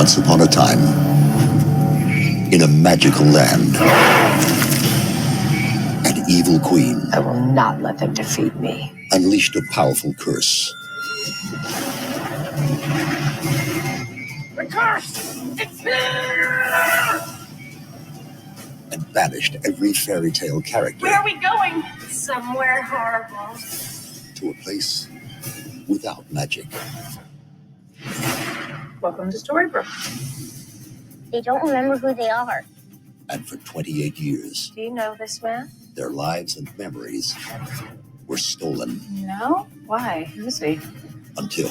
Once upon a time, in a magical land, an evil queen I will not let them defeat me. unleashed a powerful curse. The curse! It's here! And banished every fairy tale character. Where are we going? Somewhere horrible. To a place without magic. Welcome to Storybrooke. They don't remember who they are. And for 28 years, Do you know this man? their lives and memories were stolen No? Why? Who is he? until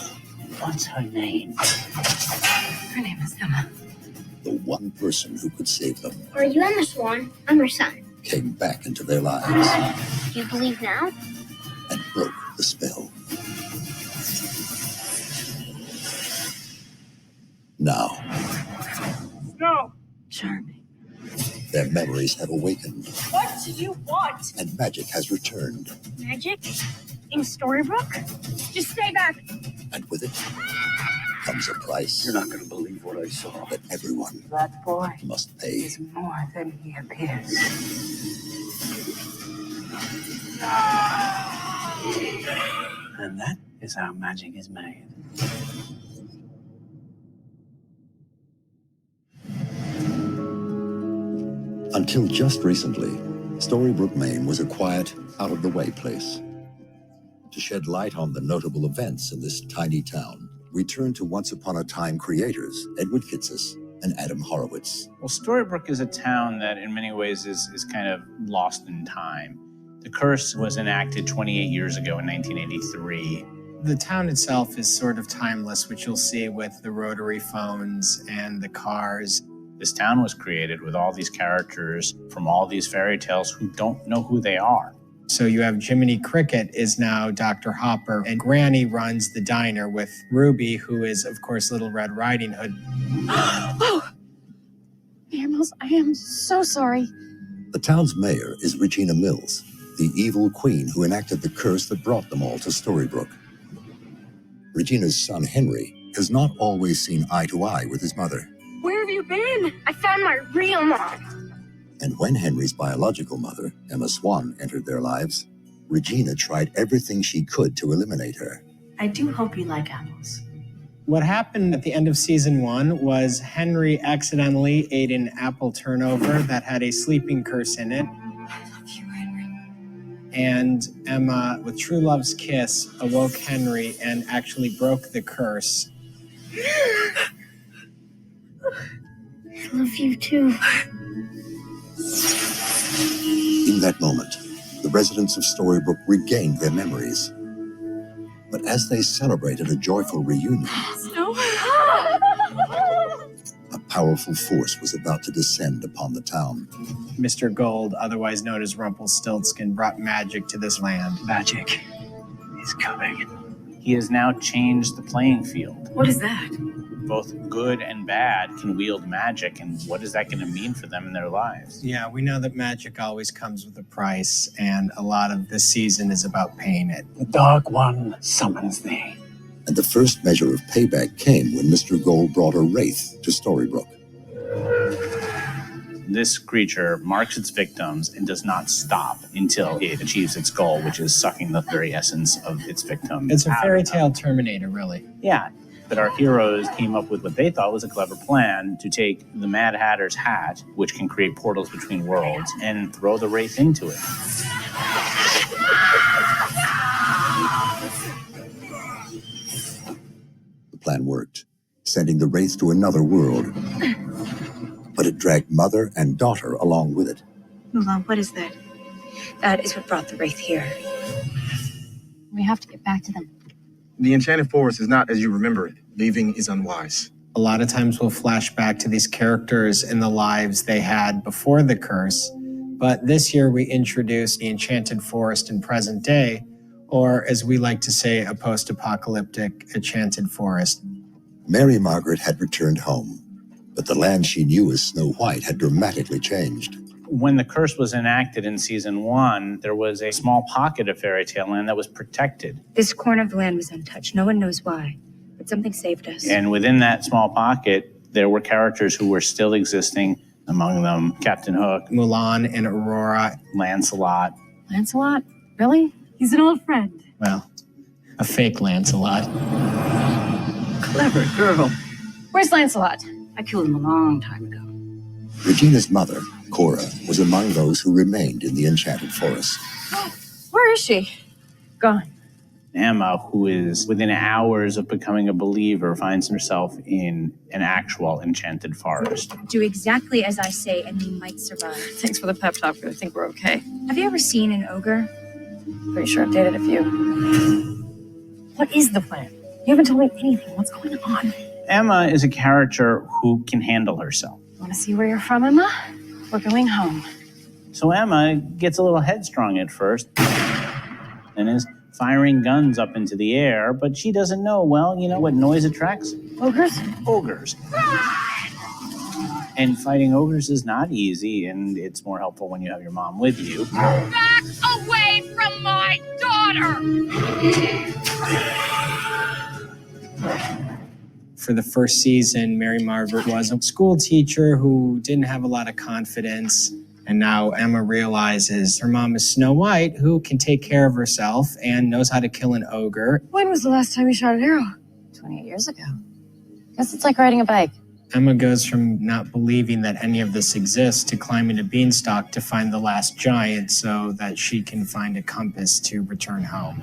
What's her name? Her name is Emma. the one person who could save them Are you Emma Swan? I'm your son. came back into their lives Do you believe now? and broke the spell. Now, No. Charming. their memories have awakened What do you want? and magic has returned. Magic? In Storybrooke? Just stay back. And with it comes a price You're not going to believe what I saw. that everyone That boy must pay. is more than he appears. And that is how magic is made. Until just recently, Storybrooke, Maine was a quiet, out-of-the-way place. To shed light on the notable events in this tiny town, we turn to once-upon-a-time creators Edward Kitsis and Adam Horowitz. Well, Storybrooke is a town that in many ways is kind of lost in time. The curse was enacted 28 years ago in 1983. The town itself is sort of timeless, which you'll see with the rotary phones and the cars. This town was created with all these characters from all these fairy tales who don't know who they are. So you have Jiminy Cricket is now Dr. Hopper, and Granny runs the diner with Ruby, who is, of course, Little Red Riding Hood. Oh! Mills, I am so sorry. The town's mayor is Regina Mills, the evil queen who enacted the curse that brought them all to Storybrooke. Regina's son, Henry, has not always seen eye to eye with his mother. Where have you been? I found my real mom. And when Henry's biological mother, Emma Swan, entered their lives, Regina tried everything she could to eliminate her. I do hope you like apples. What happened at the end of season 1 was Henry accidentally ate an apple turnover that had a sleeping curse in it. I love you, Henry. And Emma, with true love's kiss, awoke Henry and actually broke the curse. I love you too. In that moment, the residents of Storybrooke regained their memories. But as they celebrated a joyful reunion, a powerful force was about to descend upon the town. Mr. Gold, otherwise known as Rumpelstiltskin, brought magic to this land. Magic is coming. He has now changed the playing field. What is that? Both good and bad can wield magic, and what is that going to mean for them in their lives? Yeah, we know that magic always comes with a price, and a lot of this season is about paying it. The Dark One summons thee. And the first measure of payback came when Mr. Gold brought a wraith to Storybrooke. This creature marks its victims and does not stop until it achieves its goal, which is sucking the very essence of its victim. It's a fairy tale Terminator, really. Yeah. But our heroes came up with what they thought was a clever plan to take the Mad Hatter's hat, which can create portals between worlds, and throw the wraith into it. The plan worked, sending the wraith to another world. But it dragged mother and daughter along with it. Mulan, what is that? That is what brought the Wraith here. We have to get back to them. The Enchanted Forest is not as you remember it. Leaving is unwise. A lot of times we'll flash back to these characters in the lives they had before the curse, but this year we introduced the Enchanted Forest in present day, or as we like to say, a post-apocalyptic enchanted forest. Mary Margaret had returned home, but the land she knew as Snow White had dramatically changed. When the curse was enacted in season 1, there was a small pocket of fairy tale land that was protected. This corner of the land was untouched. No one knows why, but something saved us. And within that small pocket, There were characters who were still existing, among them Captain Hook, Mulan and Aurora. Lancelot. Lancelot? Really? He's an old friend. Well, a fake Lancelot. Clever girl. Where's Lancelot? I killed him a long time ago. Regina's mother, Cora, was among those who remained in the Enchanted Forest. Where is she? Gone. Emma, who is within hours of becoming a believer, finds herself in an actual enchanted forest. Do exactly as I say and you might survive. Thanks for the pep talk, but I think we're okay. Have you ever seen an ogre? Pretty sure I've dated a few. What is the plan? You haven't told me anything. What's going on? Emma is a character who can handle herself. Want to see where you're from, Emma? We're going home. So Emma gets a little headstrong at first and is firing guns up into the air, but she doesn't know, well, you know what noise attracts? Ogres? Ogres. And fighting ogres is not easy, and it's more helpful when you have your mom with you. Back away from my daughter! For the first season, Mary Margaret was a school teacher who didn't have a lot of confidence. And now Emma realizes her mom is Snow White, who can take care of herself and knows how to kill an ogre. When was the last time you shot an arrow? 28 years ago. Guess it's like riding a bike. Emma goes from not believing that any of this exists to climbing a beanstalk to find the last giant so that she can find a compass to return home.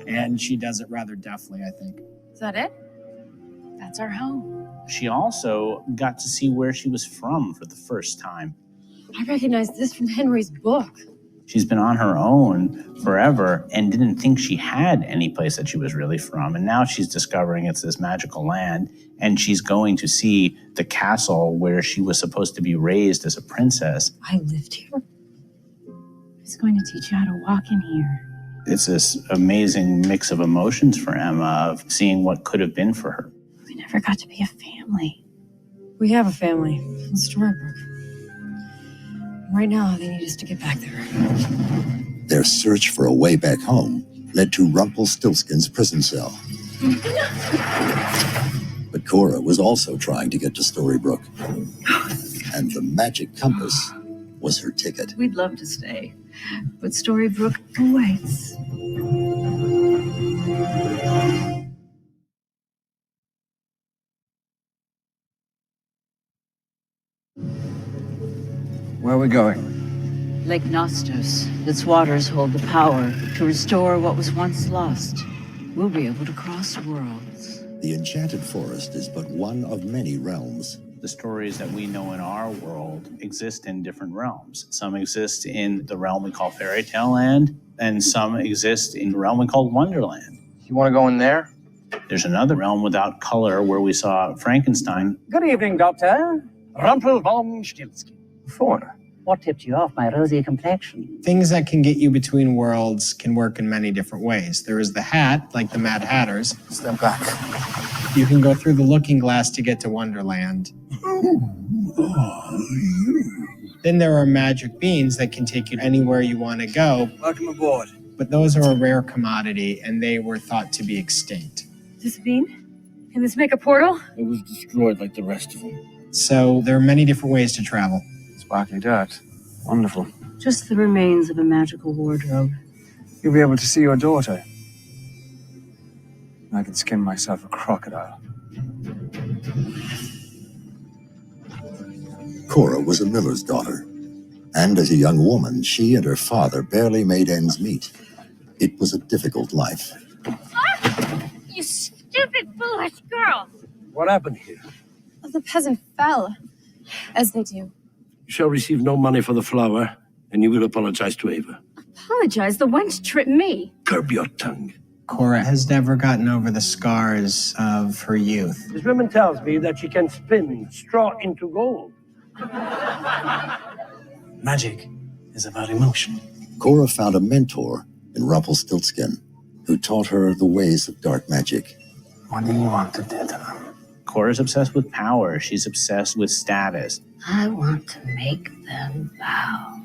And she does it rather deftly, I think. Is that it? That's our home. She also got to see where she was from for the first time. I recognize this from Henry's book. She's been on her own forever and didn't think she had any place that she was really from. And now she's discovering it's this magical land, and she's going to see the castle where she was supposed to be raised as a princess. I lived here. Who's going to teach you how to walk in here? It's this amazing mix of emotions for Emma of seeing what could have been for her. We never got to be a family. We have a family in Storybrooke. Right now, they need us to get back there. Their search for a way back home led to Rumpelstiltskin's prison cell. But Cora was also trying to get to Storybrooke. And the magic compass was her ticket. We'd love to stay, but Storybrooke awaits. Where are we going? Lake Nostos. Its waters hold the power to restore what was once lost. We'll be able to cross worlds. The Enchanted Forest is but one of many realms. The stories that we know in our world exist in different realms. Some exist in the realm we call Fairy Tale Land, and some exist in the realm we call Wonderland. You want to go in there? There's another realm without color where we saw Frankenstein. Good evening, Doctor. Rumpelstiltskin. Foreigner. What tipped you off my rosy complexion? Things that can get you between worlds can work in many different ways. There is the hat, like the Mad Hatters. Step back. You can go through the looking glass to get to Wonderland. Then there are magic beans that can take you anywhere you want to go. Welcome aboard. But those are a rare commodity, and they were thought to be extinct. Is this a bean? Can this make a portal? It was destroyed like the rest of them. So there are many different ways to travel. Sparkly dirt. Wonderful. Just the remains of a magical wardrobe. You'll be able to see your daughter. I can skin myself a crocodile. Cora was a miller's daughter, and as a young woman, she and her father barely made ends meet. It was a difficult life. You stupid, foolish girl! What happened here? The peasant fell, as they do. You shall receive no money for the flower, and you will apologize to Ava. Apologize, the wench tripped me. Curb your tongue. Cora has never gotten over the scars of her youth. This woman tells me that she can spin straw into gold. Magic is about emotion. Cora found a mentor in Rumpelstiltskin, who taught her the ways of dark magic. What do you want to do to them? Cora's obsessed with power. She's obsessed with status. I want to make them bow.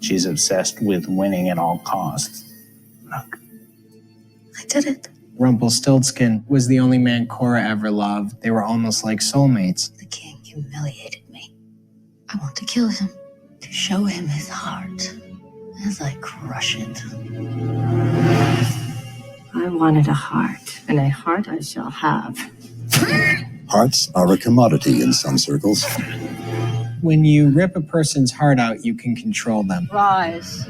She's obsessed with winning at all costs. Look, I did it. Rumpelstiltskin was the only man Cora ever loved. They were almost like soulmates. The king humiliated me. I want to kill him, to show him his heart as I crush it. I wanted a heart, and a heart I shall have. Hearts are a commodity in some circles. When you rip a person's heart out, you can control them. Rise.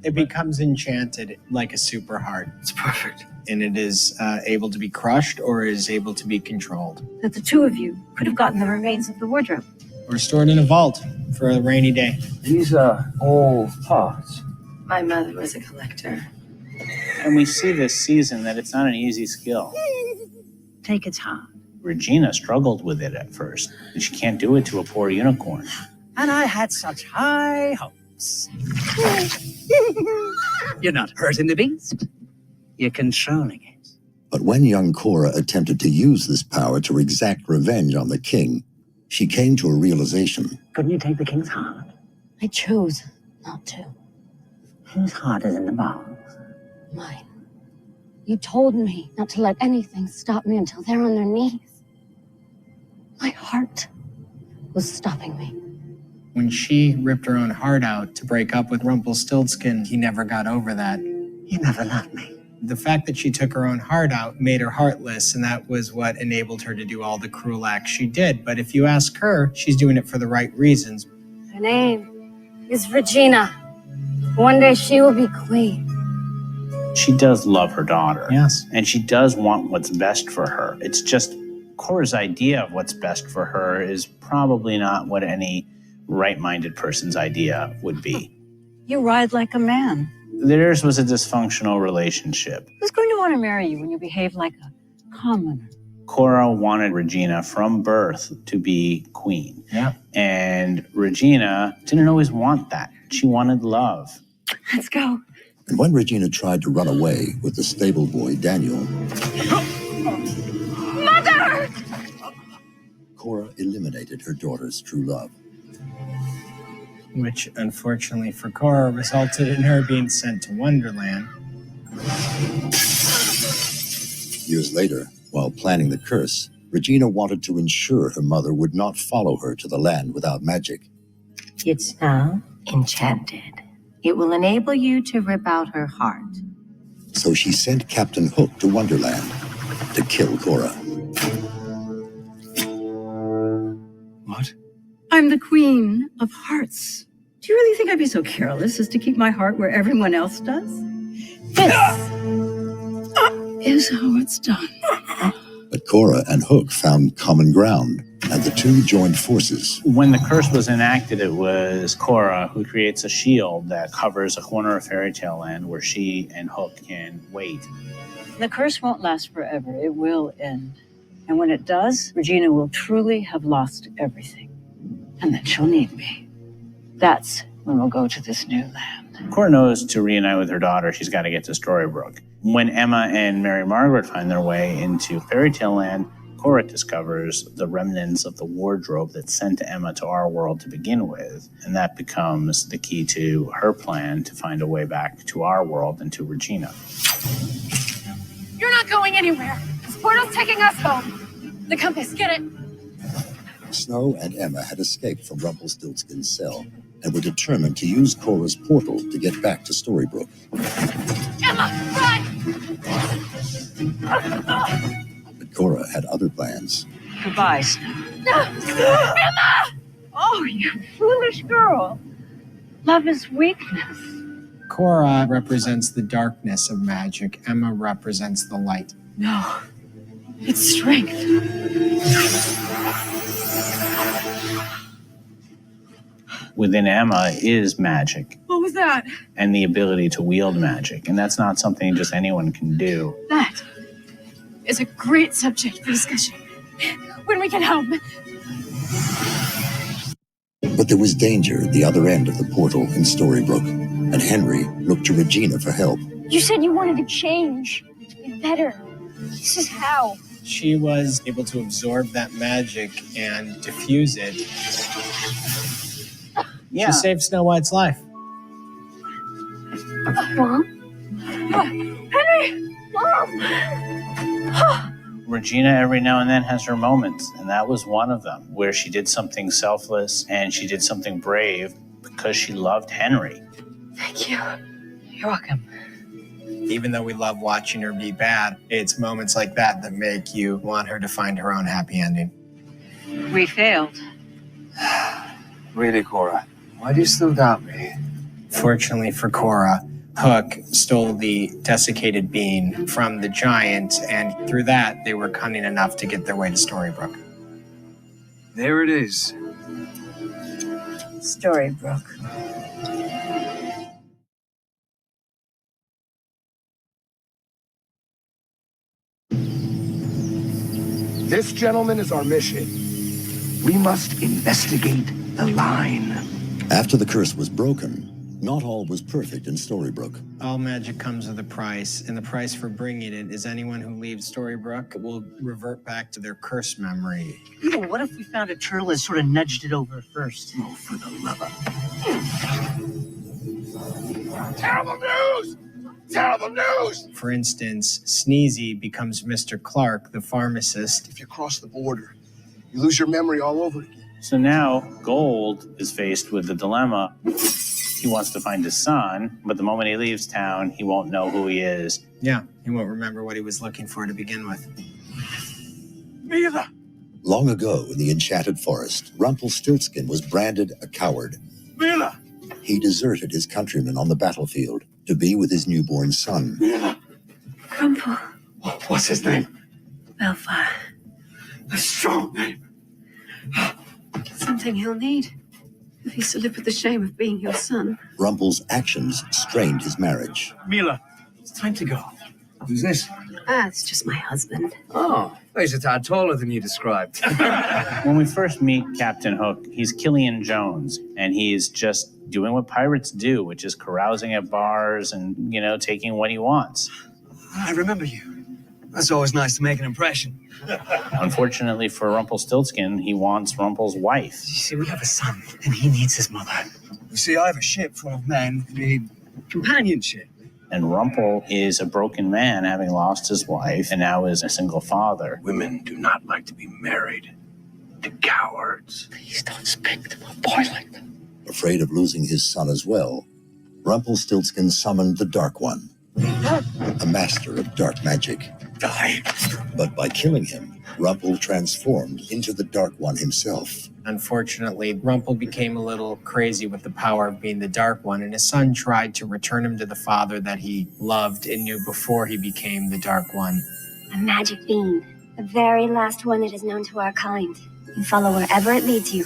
It becomes enchanted like a super heart. It's perfect. And it is able to be crushed or is able to be controlled. That the two of you could have gotten the remains of the wardrobe. Or stored in a vault for a rainy day. These are all parts. My mother was a collector. And we see this season that it's not an easy skill. Take its time. Regina struggled with it at first, and she can't do it to a poor unicorn. And I had such high hopes. You're not hurting the beast. You're controlling it. But when young Cora attempted to use this power to exact revenge on the king, she came to a realization. Couldn't you take the king's heart? I chose not to. Whose heart is in the box? Mine. You told me not to let anything stop me until they're on their knees. My heart was stopping me. When she ripped her own heart out to break up with Rumpelstiltskin, he never got over that. You never loved me. The fact that she took her own heart out made her heartless, and that was what enabled her to do all the cruel acts she did. But if you ask her, she's doing it for the right reasons. Her name is Regina. One day she will be queen. She does love her daughter. Yes. And she does want what's best for her. It's just Cora's idea of what's best for her is probably not what any right-minded person's idea would be. You ride like a man. Theirs was a dysfunctional relationship. Who's going to want to marry you when you behave like a commoner? Cora wanted Regina from birth to be queen. Yeah. And Regina didn't always want that. She wanted love. Let's go. And when Regina tried to run away with the stable boy, Daniel, Mother! Cora eliminated her daughter's true love. Which, unfortunately for Cora, resulted in her being sent to Wonderland. Years later, while planning the curse, Regina wanted to ensure her mother would not follow her to the land without magic. It's now enchanted. It will enable you to rip out her heart. So she sent Captain Hook to Wonderland to kill Cora. What? I'm the queen of hearts. Do you really think I'd be so careless as to keep my heart where everyone else does? This is how it's done. But Cora and Hook found common ground, and the two joined forces. When the curse was enacted, it was Cora who creates a shield that covers a corner of Fairy Tale Land where she and Hook can wait. The curse won't last forever. It will end. And when it does, Regina will truly have lost everything. And then she'll need me. That's when we'll go to this new land. Cora knows to reunite with her daughter, she's got to get to Storybrooke. When Emma and Mary Margaret find their way into Fairy Tale Land, Cora discovers the remnants of the wardrobe that sent Emma to our world to begin with. And that becomes the key to her plan to find a way back to our world and to Regina. You're not going anywhere. This portal's taking us home. The compass, get it? Snow and Emma had escaped from Rumpelstiltskin's cell and were determined to use Cora's portal to get back to Storybrooke. Emma, run! But Cora had other plans. Goodbye, Snow. Emma! Oh, you foolish girl. Love is weakness. Cora represents the darkness of magic. Emma represents the light. No, it's strength. Within Emma is magic What was that? and the ability to wield magic. And that's not something just anyone can do. That is a great subject for discussion. When we get home. But there was danger at the other end of the portal in Storybrooke, and Henry looked to Regina for help. You said you wanted to change, to be better. This is how. She was able to absorb that magic and diffuse it. Yeah. She saved Snow White's life. Mom? Henry! Mom! Regina every now and then has her moments, and that was one of them, where she did something selfless and she did something brave because she loved Henry. Thank you. You're welcome. Even though we love watching her be bad, it's moments like that that make you want her to find her own happy ending. We failed. Really, Cora? Why do you still doubt me? Fortunately for Cora, Hook stole the desiccated bean from the giant, and through that, they were cunning enough to get their way to Storybrooke. There it is. Storybrooke. This, gentlemen, is our mission. We must investigate the line. After the curse was broken, not all was perfect in Storybrooke. All magic comes with a price, and the price for bringing it is anyone who leaves Storybrooke will revert back to their cursed memory. You know, what if we found a turtle and sort of nudged it over first? Oh, for the love of... Terrible news! Terrible news! For instance, Sneezy becomes Mr. Clark, the pharmacist. If you cross the border, you lose your memory all over again. So now Gold is faced with the dilemma. He wants to find his son, but the moment he leaves town, he won't know who he is. Yeah, he won't remember what he was looking for to begin with. Mila! Long ago in the Enchanted Forest, Rumpelstiltskin was branded a coward. Mila! He deserted his countrymen on the battlefield to be with his newborn son. Mila! Rumple. What's his name? Belfire. A strong name. Something he'll need if he's to live with the shame of being your son. Rumpel's actions strained his marriage. Mila, it's time to go. Who's this? It's just my husband. Oh, he's a tad taller than you described. When we first meet Captain Hook, he's Killian Jones, and he's just doing what pirates do, which is carousing at bars and, taking what he wants. I remember you. That's always nice to make an impression. Unfortunately for Rumpelstiltskin, he wants Rumpel's wife. You see, we have a son, and he needs his mother. You see, I have a ship full of men who need companionship. And Rumpel is a broken man, having lost his wife, and now is a single father. Women do not like to be married to cowards. Please don't speak to a boy like that. Afraid of losing his son as well, Rumpelstiltskin summoned the Dark One, a master of dark magic. Die! But by killing him, Rumpel transformed into the Dark One himself. Unfortunately, Rumpel became a little crazy with the power of being the Dark One, and his son tried to return him to the father that he loved and knew before he became the Dark One. A magic bean. The very last one that is known to our kind. You follow wherever it leads you.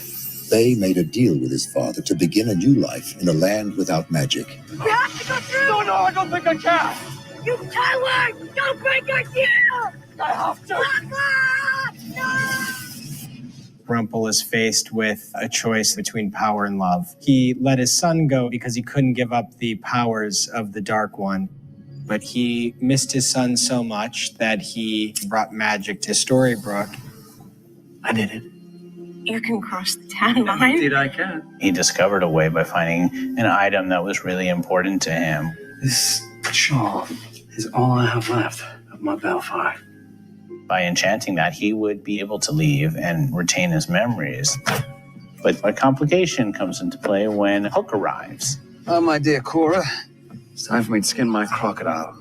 They made a deal with his father to begin a new life in a land without magic. We have to go through! No, I don't think I can! You coward! Don't break our deal! I have to! Rumpel is faced with a choice between power and love. He let his son go because he couldn't give up the powers of the Dark One. But he missed his son so much that he brought magic to Storybrooke. I did it. You can cross the town line. Indeed, I can. He discovered a way by finding an item that was really important to him. This shawl is all I have left of my Belfire. By enchanting that, he would be able to leave and retain his memories. But a complication comes into play when Hook arrives. Oh, my dear Cora, it's time for me to skin my crocodile.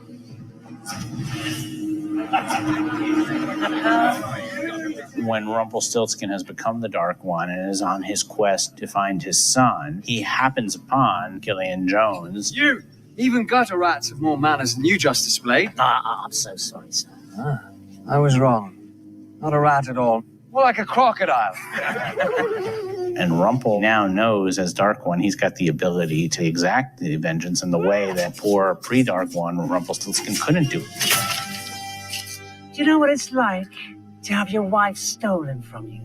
When Rumpelstiltskin has become the Dark One and is on his quest to find his son, he happens upon Killian Jones. You even gutter rats have more manners than you just displayed. I'm so sorry, sir. I was wrong. Not a rat at all. More like a crocodile. And Rumpel now knows, as Dark One, he's got the ability to exact the vengeance in the way that poor pre-Dark One Rumpelstiltskin couldn't do. Do you know what it's like to have your wife stolen from you?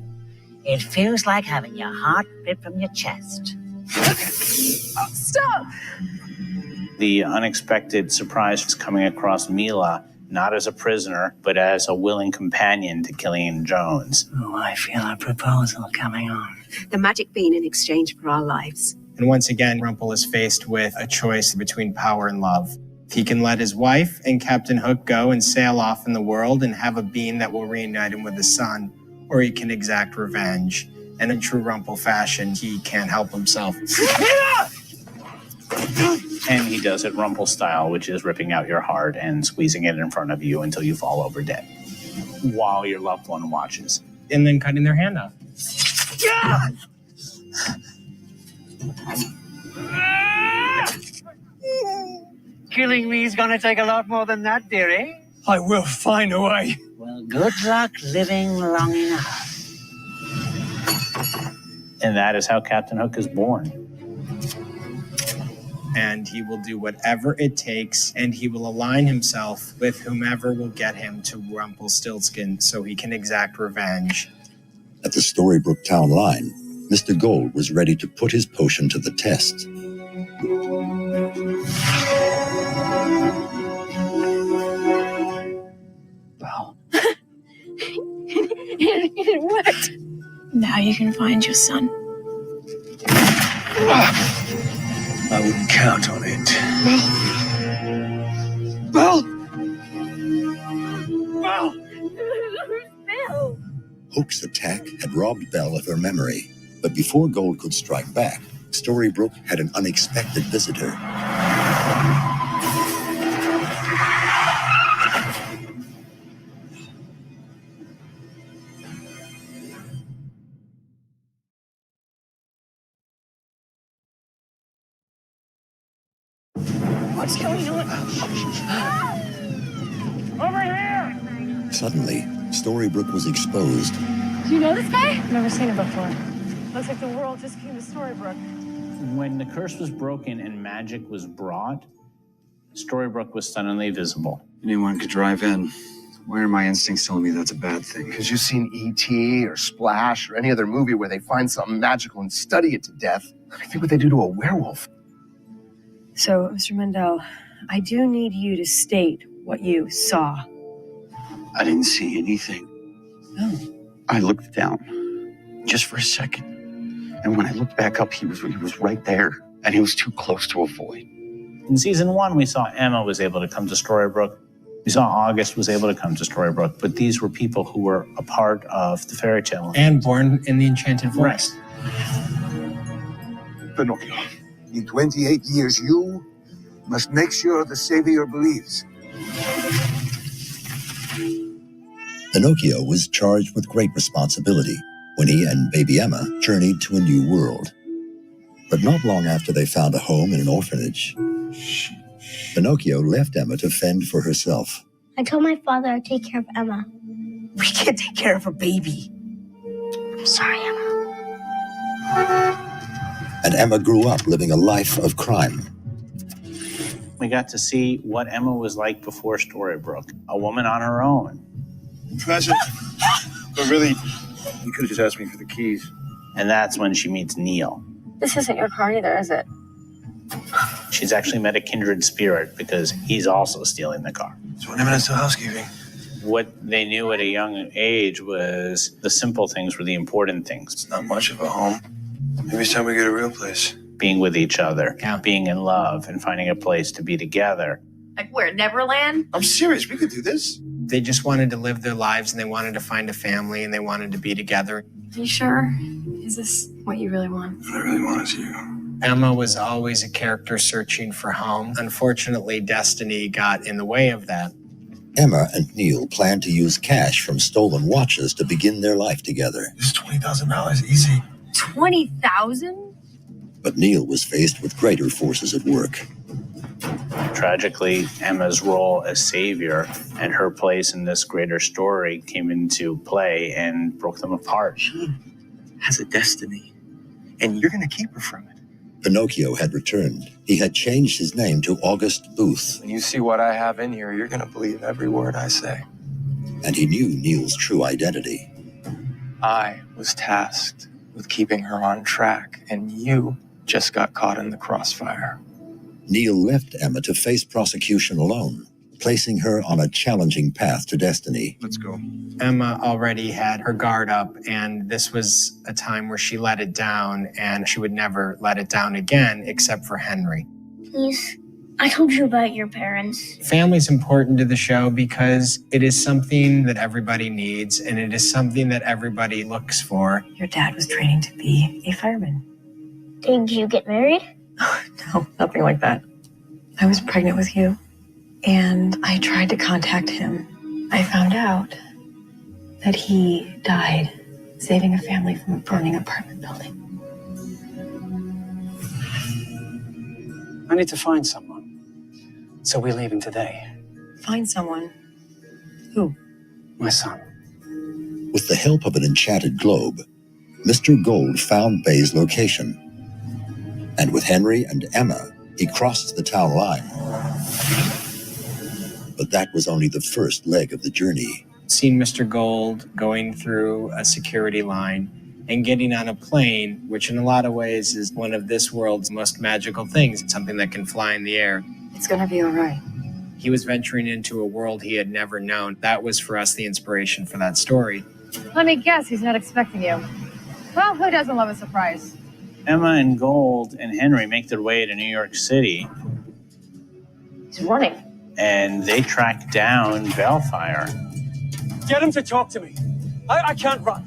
It feels like having your heart ripped from your chest. Stop! The unexpected surprise is coming across Mila, not as a prisoner, but as a willing companion to Killian Jones. Oh, I feel a proposal coming on. The magic bean in exchange for our lives. And once again, Rumpel is faced with a choice between power and love. He can let his wife and Captain Hook go and sail off in the world and have a being that will reunite him with his son, or he can exact revenge. And in true Rumple fashion, he can't help himself. And he does it Rumple style, which is ripping out your heart and squeezing it in front of you until you fall over dead, while your loved one watches. And then cutting their hand off. Killing me is gonna take a lot more than that, dearie. I will find a way. Well, good luck living long enough. And that is how Captain Hook is born. And he will do whatever it takes, and he will align himself with whomever will get him to Rumpelstiltskin so he can exact revenge. At the Storybrooke town line, Mr. Gold was ready to put his potion to the test. Well. It worked. Now you can find your son. I wouldn't count on it. Belle! Belle! Bill! Hook's attack had robbed Belle of her memory, but before Gold could strike back, Storybrooke had an unexpected visitor. What's going on? Over here! Suddenly, Storybrooke was exposed. Do you know this guy? Never seen it before. Looks like the world just came to Storybrooke. When the curse was broken and magic was brought, Storybrooke was suddenly visible. Anyone could drive in. Why are my instincts telling me that's a bad thing? Because you've seen E.T. or Splash or any other movie where they find something magical and study it to death. I think what they do to a werewolf. So, Mr. Mendel, I do need you to state what you saw. I didn't see anything. No. I looked down just for a second. And when I looked back up, he was right there. And he was too close to avoid. In season 1, we saw Emma was able to come to Storybrooke. We saw August was able to come to Storybrooke. But these were people who were a part of the fairy tale. And born in the Enchanted Forest. Pinocchio, in 28 years, you must make sure the Savior believes. Pinocchio was charged with great responsibility when he and baby Emma journeyed to a new world. But not long after they found a home in an orphanage, Pinocchio left Emma to fend for herself. I told my father I'd take care of Emma. We can't take care of a baby. I'm sorry, Emma. And Emma grew up living a life of crime. We got to see what Emma was like before Storybrooke, a woman on her own. Present. But really, you could have just asked me for the keys. And that's when she meets Neil. This isn't your car either, is it? She's actually met a kindred spirit because he's also stealing the car. So what evidence of housekeeping? What they knew at a young age was the simple things were the important things. It's not much of a home. Maybe it's time we get a real place. Being with each other, being in love, and finding a place to be together. Like where, Neverland? I'm serious. We could do this. They just wanted to live their lives, and they wanted to find a family, and they wanted to be together. Are you sure? Is this what you really want? What I really want is you. Emma was always a character searching for home. Unfortunately, destiny got in the way of that. Emma and Neil planned to use cash from stolen watches to begin their life together. This is $20,000 easy. 20,000? But Neil was faced with greater forces at work. Tragically, Emma's role as savior and her place in this greater story came into play and broke them apart. She has a destiny, and you're going to keep her from it. Pinocchio had returned. He had changed his name to August Booth. When you see what I have in here, you're going to believe every word I say. And he knew Neil's true identity. I was tasked with keeping her on track, and you just got caught in the crossfire. Neil left Emma to face prosecution alone, placing her on a challenging path to destiny. Let's go. Emma already had her guard up, and this was a time where she let it down, and she would never let it down again except for Henry. Please, I told you about your parents. Family's important to the show because it is something that everybody needs and it is something that everybody looks for. Your dad was training to be a fireman. Did you get married? No, nothing like that. I was pregnant with you, and I tried to contact him. I found out that he died saving a family from a burning apartment building. I need to find someone. So we're leaving today. Find someone. Who? My son. With the help of an enchanted globe, Mr. Gold found Bay's location. And with Henry and Emma, he crossed the town line. But that was only the first leg of the journey. Seeing Mr. Gold going through a security line and getting on a plane, which in a lot of ways is one of this world's most magical things, something that can fly in the air. It's gonna be all right. He was venturing into a world he had never known. That was for us the inspiration for that story. Let me guess, he's not expecting you. Well, who doesn't love a surprise? Emma and Gold and Henry make their way to New York City, He's running. and they track down Baelfire. Get him to talk to me. I can't run.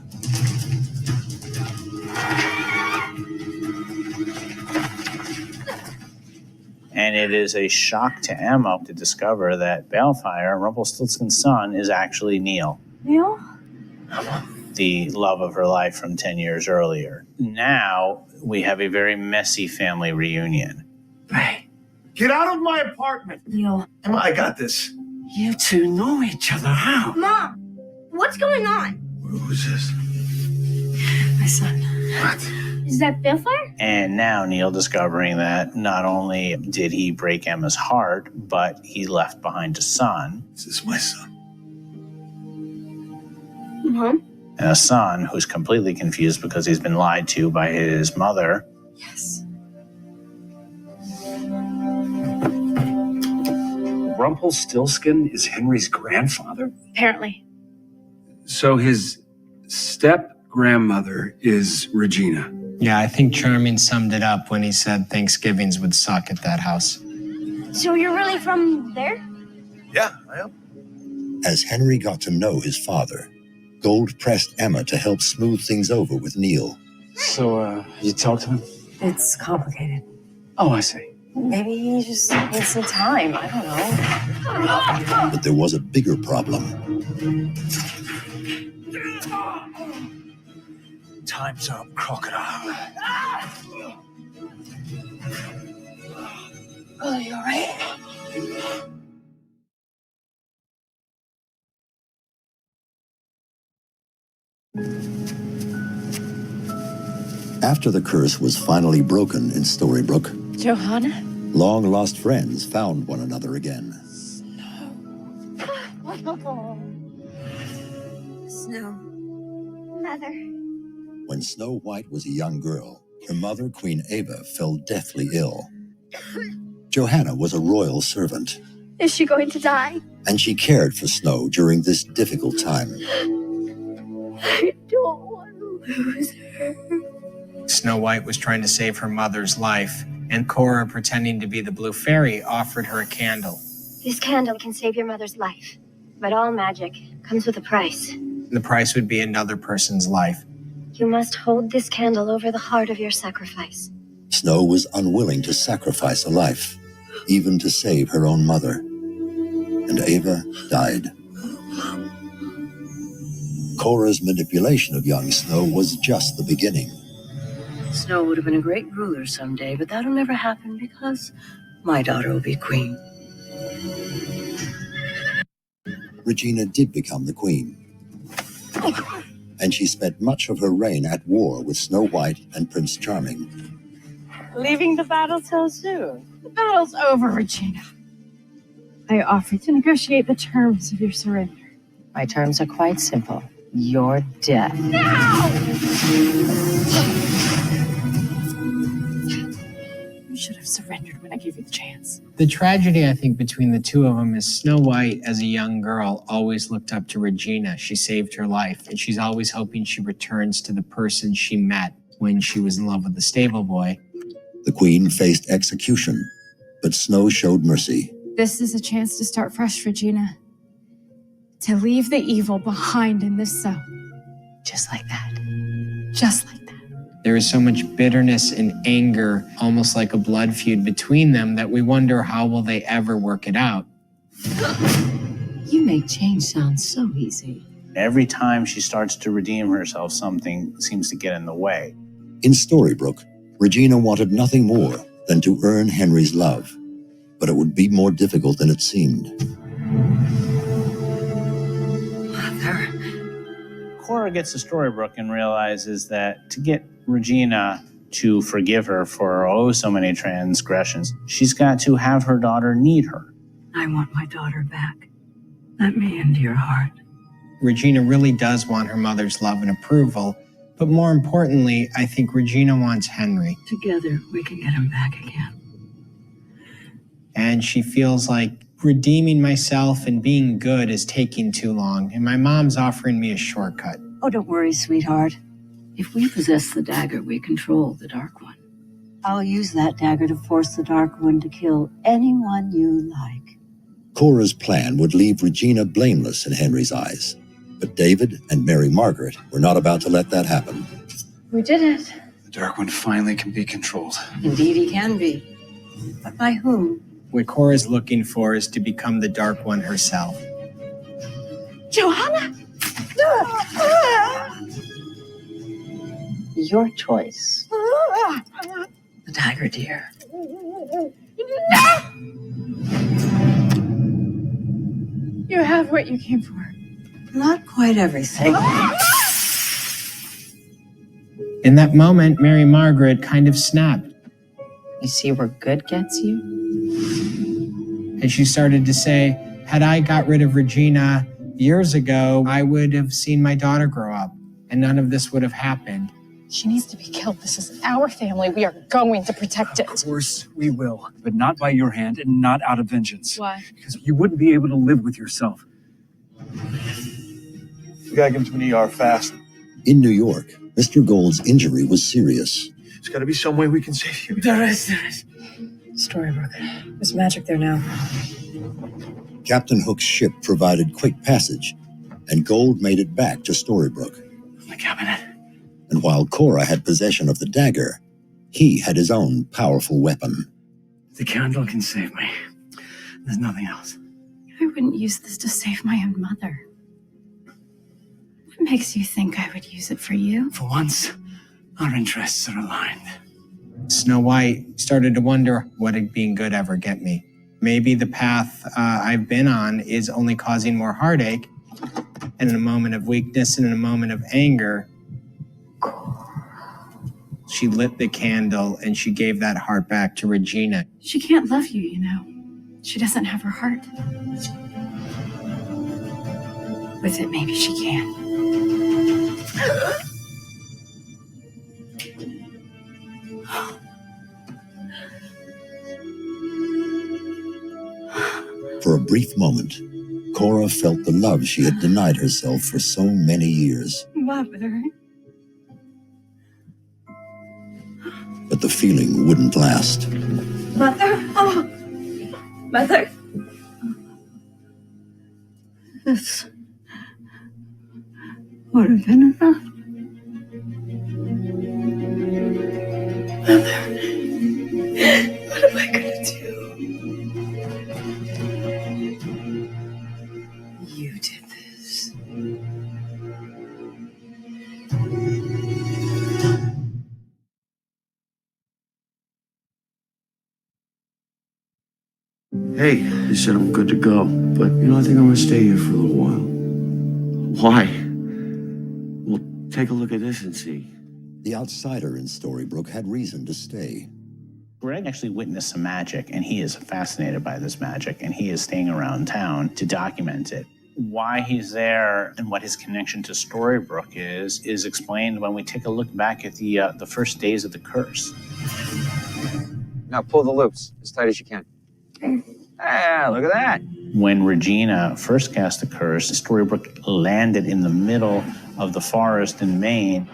And it is a shock to Emma to discover that Baelfire, Rumpelstiltskin's son, is actually Neil, Neil? the love of her life from 10 years earlier. Now we have a very messy family reunion. Get out of my apartment! Neil. Emma, I got this. You two know each other. How? Mom, what's going on? Who's this? My son. What? Is that Baelfire? And now Neil discovering that not only did he break Emma's heart, but he left behind a son. This is my son. Mom? And a son who's completely confused because he's been lied to by his mother. Yes. Rumpelstiltskin is Henry's grandfather? Apparently. So his step-grandmother is Regina. Yeah, I think Charming summed it up when he said Thanksgivings would suck at that house. So you're really from there? Yeah, I am. As Henry got to know his father, Gold pressed Emma to help smooth things over with Neil. So, you talked to him? It's complicated. Oh, I see. Maybe he just needs some time. I don't know. But there was a bigger problem. Time's up, crocodile. Oh, you all right? After the curse was finally broken in Storybrooke, Johanna? long-lost friends found one another again. Snow. Mother. When Snow White was a young girl, her mother, Queen Ava, fell deathly ill. Johanna was a royal servant, Is she going to die? and she cared for Snow during this difficult time. I don't want to lose her. Snow White was trying to save her mother's life, and Cora, pretending to be the Blue Fairy, offered her a candle. This candle can save your mother's life, but all magic comes with a price. The price would be another person's life. You must hold this candle over the heart of your sacrifice. Snow was unwilling to sacrifice a life, even to save her own mother. And Ava died. Cora's manipulation of young Snow was just the beginning. Snow would have been a great ruler someday, but that'll never happen because my daughter will be queen. Regina did become the queen. And she spent much of her reign at war with Snow White and Prince Charming. Leaving the battle so soon. The battle's over, Regina. I offer to negotiate the terms of your surrender. My terms are quite simple. Your death. You should have surrendered when I gave you the chance. The tragedy, I think, between the two of them is Snow White, as a young girl, always looked up to Regina. She saved her life, and she's always hoping she returns to the person she met when she was in love with the stable boy. The queen faced execution, But Snow showed mercy. This is a chance to start fresh, Regina. To leave the evil behind in this cell. Just like that. Just like that. There is so much bitterness and anger, almost like a blood feud between them, that we wonder how will they ever work it out. You make change sound so easy. Every time she starts to redeem herself, something seems to get in the way. In Storybrooke, Regina wanted nothing more than to earn Henry's love, but it would be more difficult than it seemed. Cora gets to Storybrooke and realizes that to get Regina to forgive her for oh so many transgressions, she's got to have her daughter need her. I want my daughter back. Let me into your heart. Regina really does want her mother's love and approval, but more importantly, I think Regina wants Henry. Together, we can get him back again. And she feels like redeeming myself and being good is taking too long, and my mom's offering me a shortcut. Oh, don't worry, sweetheart. If we possess the dagger, we control the Dark One. I'll use that dagger to force the Dark One to kill anyone you like. Cora's plan would leave Regina blameless in Henry's eyes, but David and Mary Margaret were not about to let that happen. We did it. The Dark One finally can be controlled. Indeed he can be. But by whom? What Cora's looking for is to become the Dark One herself. Johanna! Your choice. The dagger, dear. You have what you came for. Not quite everything. In that moment, Mary Margaret kind of snapped. You see where good gets you? And she started to say, had I got rid of Regina years ago, I would have seen my daughter grow up, and none of this would have happened. She needs to be killed. This is our family. We are going to protect it. Of course we will, but not by your hand and not out of vengeance. Why? Because you wouldn't be able to live with yourself. We gotta get him to an ER fast. In New York, Mr. Gold's injury was serious. There's gotta be some way we can save you. There is. Storybrooke. There's magic there now. Captain Hook's ship provided quick passage, and Gold made it back to Storybrooke. The cabinet. And while Cora had possession of the dagger, he had his own powerful weapon. The candle can save me. There's nothing else. I wouldn't use this to save my own mother. What makes you think I would use it for you? For once, our interests are aligned. Snow White started to wonder, what did being good ever get me? Maybe the path I've been on is only causing more heartache, and in a moment of weakness and in a moment of anger, she lit the candle and she gave that heart back to Regina. She can't love you, you know. She doesn't have her heart. With it, maybe she can. For a brief moment, Cora felt the love she had denied herself for so many years. Mother. But the feeling wouldn't last. Mother? Oh, Mother. This would have been enough. Mother. What am I gonna do? You did this. Hey, they said I'm good to go, but I think I'm gonna stay here for a little while. Why? Well, take a look at this and see. The outsider in Storybrooke had reason to stay. Greg actually witnessed some magic, and he is fascinated by this magic, and he is staying around town to document it. Why he's there and what his connection to Storybrooke is explained when we take a look back at the first days of the curse. Now pull the loops as tight as you can. Ah, look at that. When Regina first cast the curse, Storybrooke landed in the middle of the forest in Maine,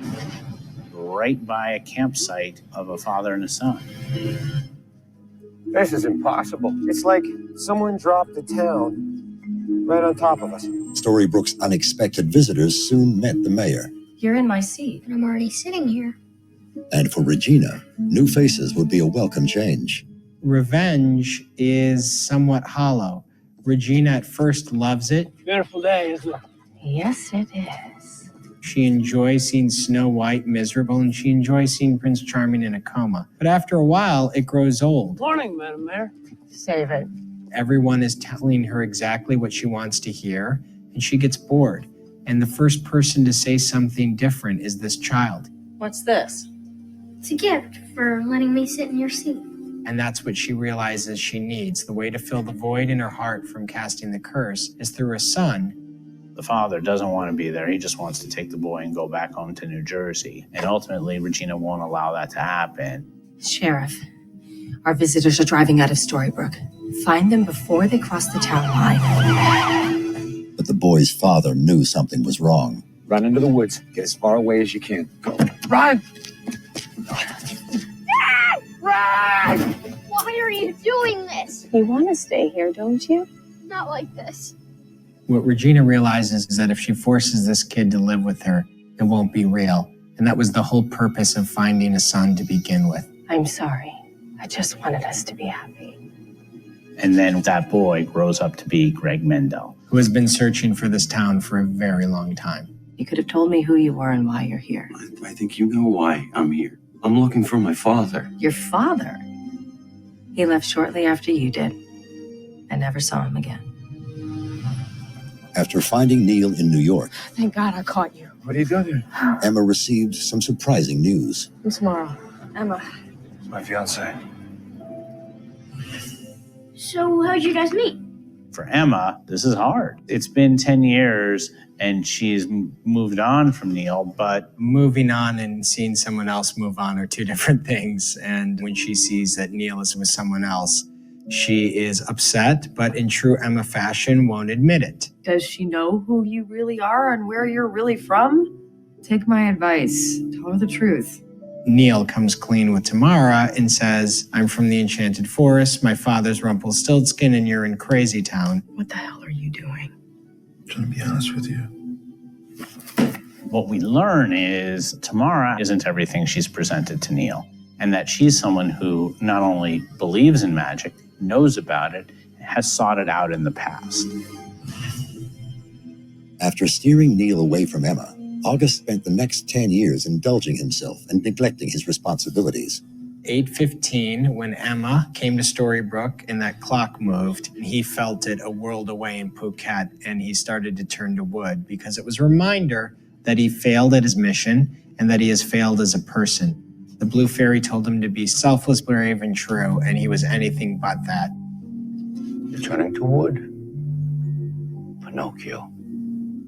right by a campsite of a father and a son. This is impossible. It's like someone dropped a town right on top of us. Storybrooke's unexpected visitors soon met the mayor. You're in my seat. And I'm already sitting here. And for Regina, new faces would be a welcome change. Revenge is somewhat hollow. Regina at first loves it. Beautiful day, isn't it? Yes, it is. She enjoys seeing Snow White miserable, and she enjoys seeing Prince Charming in a coma. But after a while, it grows old. Morning, Madam Mayor. Save it. Everyone is telling her exactly what she wants to hear, and she gets bored. And the first person to say something different is this child. What's this? It's a gift for letting me sit in your seat. And that's what she realizes she needs. The way to fill the void in her heart from casting the curse is through a son. The father doesn't want to be there. He just wants to take the boy and go back home to New Jersey. And ultimately, Regina won't allow that to happen. Sheriff, our visitors are driving out of Storybrooke. Find them before they cross the town line. But the boy's father knew something was wrong. Run into the woods. Get as far away as you can. Go. Run! Run! Why are you doing this? You want to stay here, don't you? Not like this. What Regina realizes is that if she forces this kid to live with her, it won't be real. And that was the whole purpose of finding a son to begin with. I'm sorry. I just wanted us to be happy. And then that boy grows up to be Greg Mendel, who has been searching for this town for a very long time. You could have told me who you were and why you're here. I think you know why I'm here. I'm looking for my father. Your father? He left shortly after you did. I never saw him again. After finding Neil in New York, Thank God I caught you. What are you doing? Emma received some surprising news. And tomorrow, Emma. It's my fiance. So how'd you guys meet? For Emma, this is hard. It's been 10 years and she's moved on from Neil, but moving on and seeing someone else move on are two different things. And when she sees that Neil is with someone else, she is upset, but in true Emma fashion, won't admit it. Does she know who you really are and where you're really from? Take my advice. Tell her the truth. Neil comes clean with Tamara and says, I'm from the Enchanted Forest, my father's Rumpelstiltskin, and you're in Crazy Town. What the hell are you doing? I'm trying to be honest with you. what we learn is Tamara isn't everything she's presented to Neil, and that she's someone who not only believes in magic, knows about it, has sought it out in the past. After steering Neil away from Emma, August spent the next 10 years indulging himself and neglecting his responsibilities. 8:15, when Emma came to Storybrooke and that clock moved, he felt it a world away in Phuket, and he started to turn to wood because it was a reminder that he failed at his mission and that he has failed as a person. The Blue Fairy told him to be selfless, brave, and true, and he was anything but that. You're turning to wood. Pinocchio.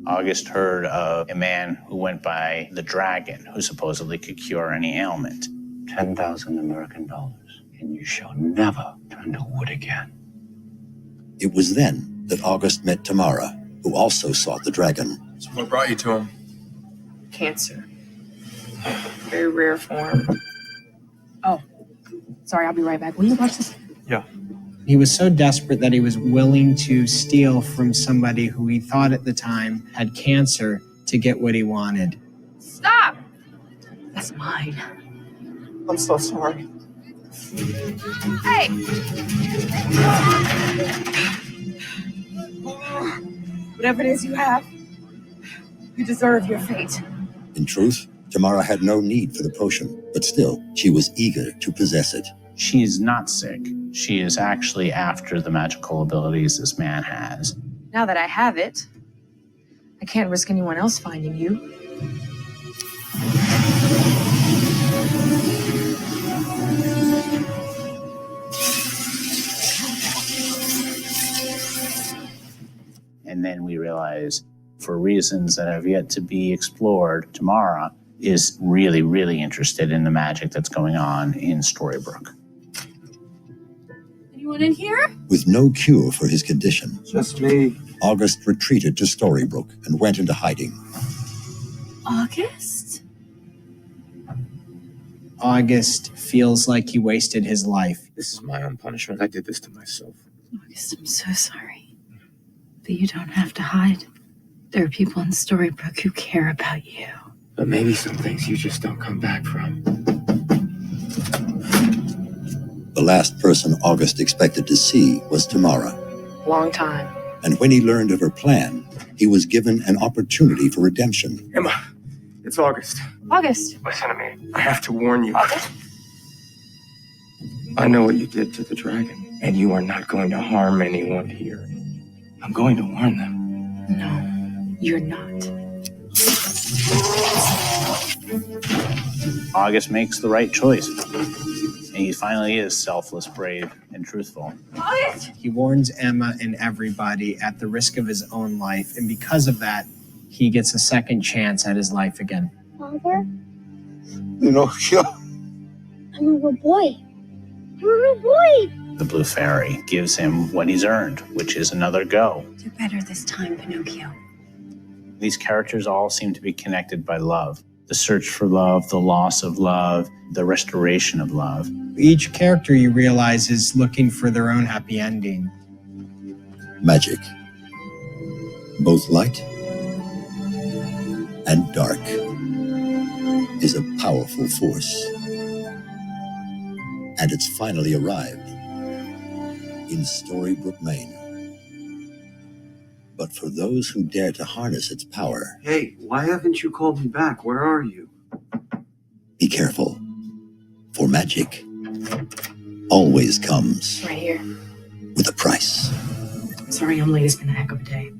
August heard of a man who went by the Dragon, who supposedly could cure any ailment. 10,000 American dollars, and you shall never turn to wood again. It was then that August met Tamara, who also sought the dragon. So what brought you to him? Cancer. Very rare form. Oh, sorry, I'll be right back. Will you watch this? Yeah. He was so desperate that he was willing to steal from somebody who he thought at the time had cancer to get what he wanted. Stop! That's mine. I'm so sorry. Hey! Whatever it is you have, you deserve your fate. In truth, Tamara had no need for the potion, but still, she was eager to possess it. She's not sick. She is actually after the magical abilities this man has. Now that I have it, I can't risk anyone else finding you. And then we realize, for reasons that have yet to be explored, Tamara is really, really interested in the magic that's going on in Storybrooke. Anyone in here? With no cure for his condition, Just me. August retreated to Storybrooke and went into hiding. August? August feels like he wasted his life. This is my own punishment. I did this to myself. August, I'm so sorry. But you don't have to hide. There are people in Storybrooke who care about you. But maybe some things you just don't come back from. The last person August expected to see was Tamara. Long time. And when he learned of her plan, he was given an opportunity for redemption. Emma, it's August. August. Listen to me. I have to warn you. August. I know what you did to the dragon, and you are not going to harm anyone here. I'm going to warn them. No, you're not. August makes the right choice. And he finally is selfless, brave, and truthful. August! He warns Emma and everybody at the risk of his own life, and because of that, he gets a second chance at his life again. Father, You know, I'm a little boy. I'm a little boy. The Blue Fairy gives him what he's earned, which is another go. Do better this time, Pinocchio. These characters all seem to be connected by love. The search for love, the loss of love, the restoration of love. Each character, you realize, is looking for their own happy ending. Magic. Both light and dark is a powerful force. And it's finally arrived in Storybrooke, Maine. But for those who dare to harness its power, Hey, why haven't you called me back? Where are you? be careful. For magic always comes Right here. with a price. Sorry I'm late. It's been a heck of a day.